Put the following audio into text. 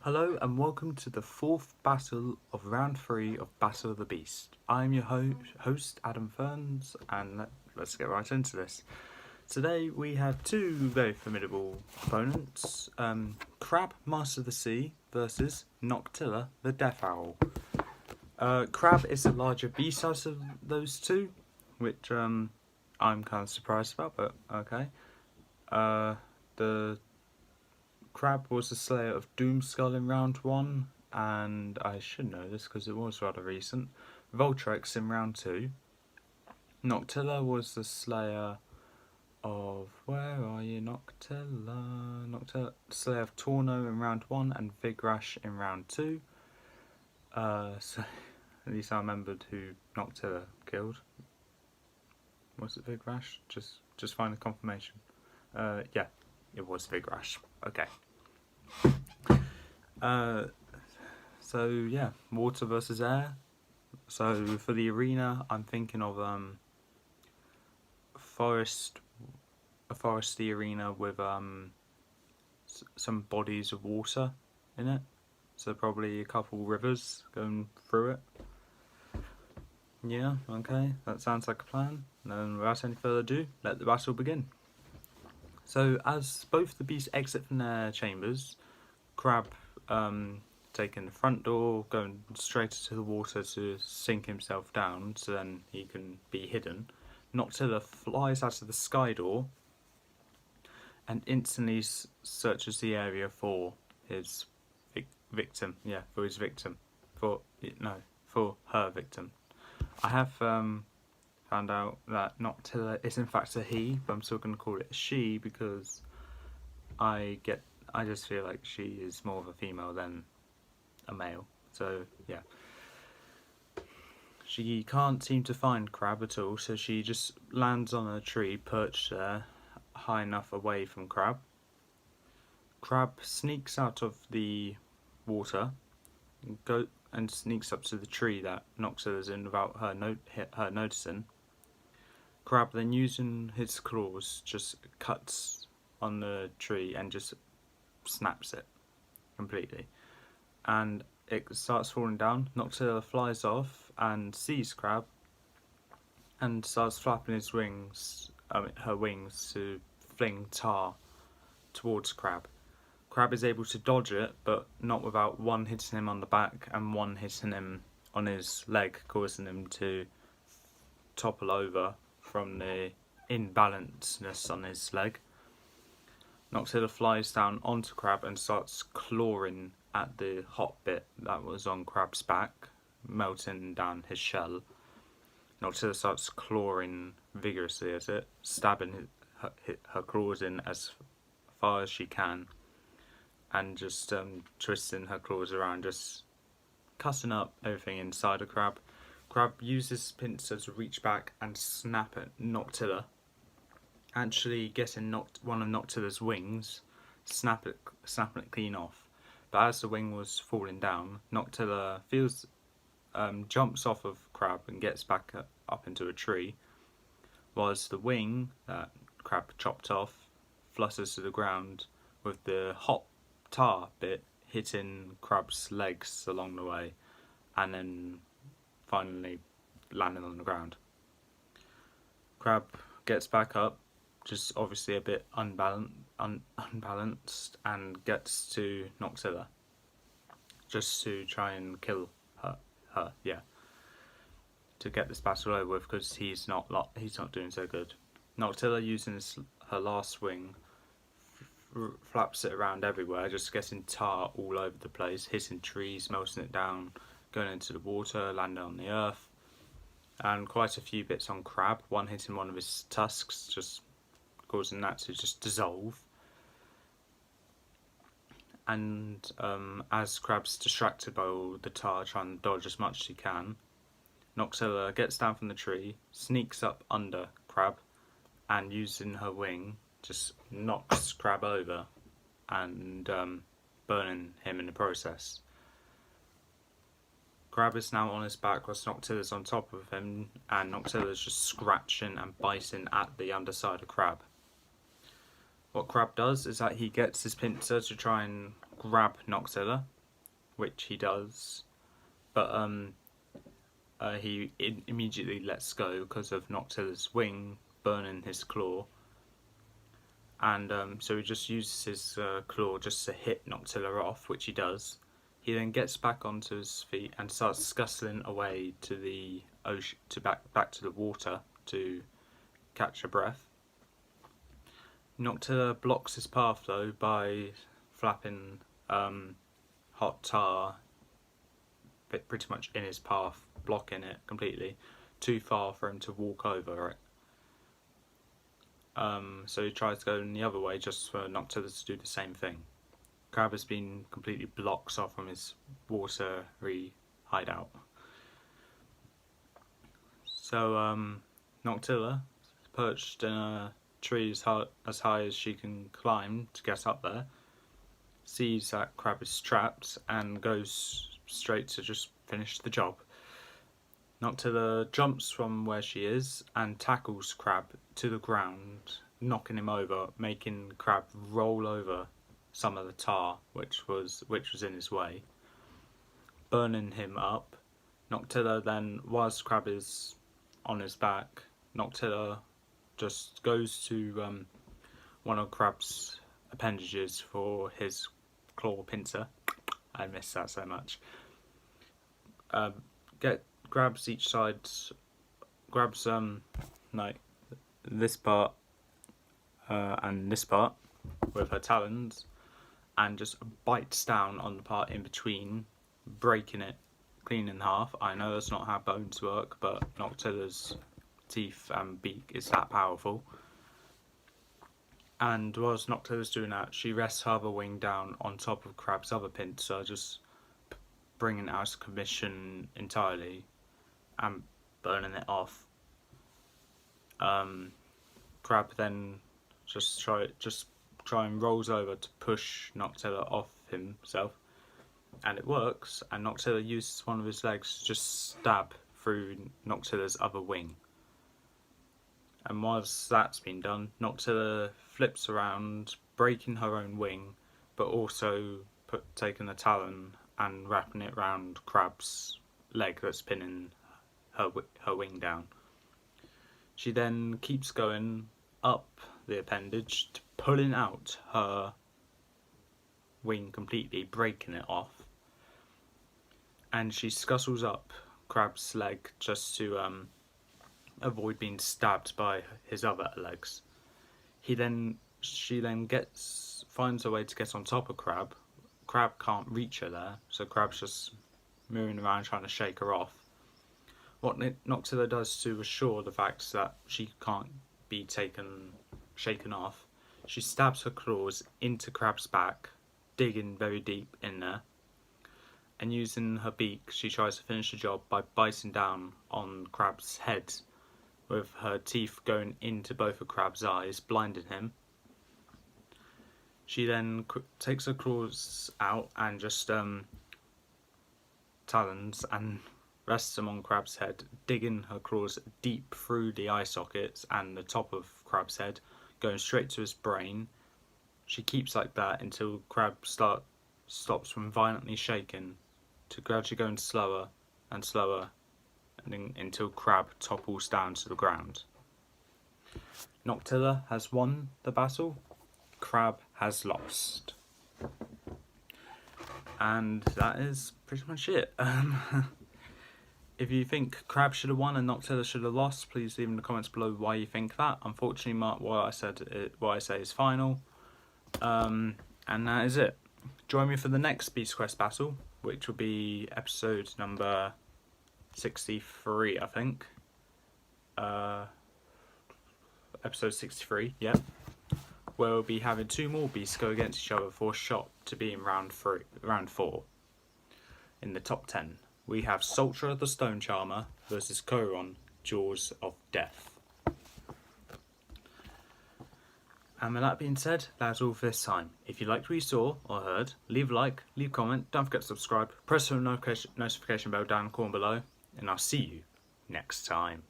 Hello and welcome to the fourth battle of round 3 of Battle of the Beast. I'm your host Adam Ferns, and let's get right into this. Today we have two very formidable opponents, Krabb, Master of the Sea, versus Noctila, the Death Owl. Krabb is the larger beast out of those two, which I'm kind of surprised about, but okay. The Krabb was the slayer of Doomskull in round 1, and I should know this because it was rather recent. Voltrex in round 2. Noctila was the slayer of... Where are you, Noctila? Noctila, slayer of Torno in round 1 and Vigrash in round 2. So at least I remembered who Noctila killed. Was it Vigrash? Just find the confirmation. Yeah, it was Vigrash. Okay. So yeah, water versus air. So for the arena, I'm thinking of a foresty arena with some bodies of water in it. So probably a couple rivers going through it. Yeah, okay, that sounds like a plan. And without any further ado, let the battle begin. So as both the beasts exit from their chambers, Krabb taking the front door, going straight into the water to sink himself down so then he can be hidden. Noctila flies out of the sky door and instantly searches the area for his victim. Yeah, for his victim. For her victim. I have found out that Noctila is in fact a he, but I'm still going to call it a she because I just feel like she is more of a female than a male. So yeah, she can't seem to find Krabb at all, so she just lands on a tree perched there high enough away from Krabb. Krabb sneaks out of the water and sneaks up to the tree that Noctila's in without her noticing. Krabb then, using his claws, just cuts on the tree and just snaps it completely, and it starts falling down. Noctila flies off and sees Krabb and starts flapping her wings to fling tar towards Krabb. Krabb is able to dodge it, but not without one hitting him on the back and one hitting him on his leg, causing him to topple over from the imbalanceness on his leg. Noctila flies down onto Krabb and starts clawing at the hot bit that was on Krabb's back, melting down his shell. Noctila starts clawing vigorously at it, stabbing her claws in as far as she can, and just twisting her claws around, just cutting up everything inside of Krabb. Krabb uses his pincer to reach back and snap at Noctila, actually getting one of Noctila's wings, snapping it clean off. But as the wing was falling down, Noctila jumps off of Krabb and gets back up into a tree, whilst the wing that Krabb chopped off flutters to the ground, with the hot tar bit hitting Krabb's legs along the way, and then finally landing on the ground. Krabb gets back up, just obviously a bit unbalanced, and gets to Noctila, just to try and kill her, to get this battle over with, because he's not doing so good. Noctila, using her last wing, flaps it around everywhere, just getting tar all over the place, hitting trees, melting it down, going into the water, landing on the earth, and quite a few bits on Krabb, one hitting one of his tusks, just causing that to just dissolve. And as Krabb's distracted by all the tar, trying to dodge as much as he can, Noctila gets down from the tree, sneaks up under Krabb, and using her wing, just knocks Krabb over and burning him in the process. Krabb is now on his back whilst Noctila's on top of him, and Noctila's just scratching and biting at the underside of Krabb. What Krabb does is that he gets his pincer to try and grab Noctila, which he does, but he immediately lets go because of Noctila's wing burning his claw, and so he just uses his claw just to hit Noctila off, which he does. He then gets back onto his feet and starts scuttling away to the ocean, back to the water to catch a breath. Noctila blocks his path though by flapping hot tar pretty much in his path, blocking it completely, too far for him to walk over it. So he tries to go in the other way just for Noctila to do the same thing. Krabb has been completely blocked off from his watery hideout. So Noctila, perched in a tree as high as she can climb to get up there, sees that Krabb is trapped and goes straight to just finish the job. Noctila jumps from where she is and tackles Krabb to the ground, knocking him over, making Krabb roll over some of the tar which was in his way, burning him up. Noctila then, whilst Krabb is on his back, Noctila just goes to one of Krabb's appendages for his claw pincer. I miss that so much. Grabs each side, grabs like this part and this part with her talons, and just bites down on the part in between, breaking it clean in half. I know that's not how bones work, but Noctila's teeth and beak is that powerful. And whilst Noctila's doing that, she rests her other wing down on top of Krabb's other pincer, just bringing it out of commission entirely and burning it off. Krabb then just try and rolls over to push Noctila off himself, and it works, and Noctila uses one of his legs to just stab through Noctila's other wing. And whilst that's been done, Noctila flips around, breaking her own wing, but also taking the talon and wrapping it round Krabb's leg that's pinning her wing down. She then keeps going up the appendage, pulling out her wing completely, breaking it off, and she scuttles up Krabb's leg just to avoid being stabbed by his other legs. She then finds a way to get on top of Krabb. Krabb can't reach her there, so Krabb's just moving around trying to shake her off. What Noctila does to assure the fact that she can't be shaken off, she stabs her claws into Krabb's back, digging very deep in there, and using her beak she tries to finish the job by biting down on Krabb's head, with her teeth going into both of Krabb's eyes, blinding him. She then takes her claws out and just talons and rests them on Krabb's head, digging her claws deep through the eye sockets and the top of Krabb's head, going straight to his brain. She keeps like that until Krabb stops from violently shaking, to gradually going slower and slower, until Krabb topples down to the ground. Noctila has won the battle, Krabb has lost. And that is pretty much it. If you think Krabb should have won and Noctila should have lost, please leave in the comments below why you think that. Unfortunately, Mark, what I say is final. And that is it. Join me for the next Beast Quest battle, which will be episode number 63, I think. Episode 63, yep. Where we'll be having two more beasts go against each other for a shot to be in round 4 in the top 10. We have Sultra the Stone Charmer versus Koron, Jaws of Death. And with that being said, that's all for this time. If you liked what you saw or heard, leave a like, leave a comment, don't forget to subscribe, press the notification bell down the corner below, and I'll see you next time.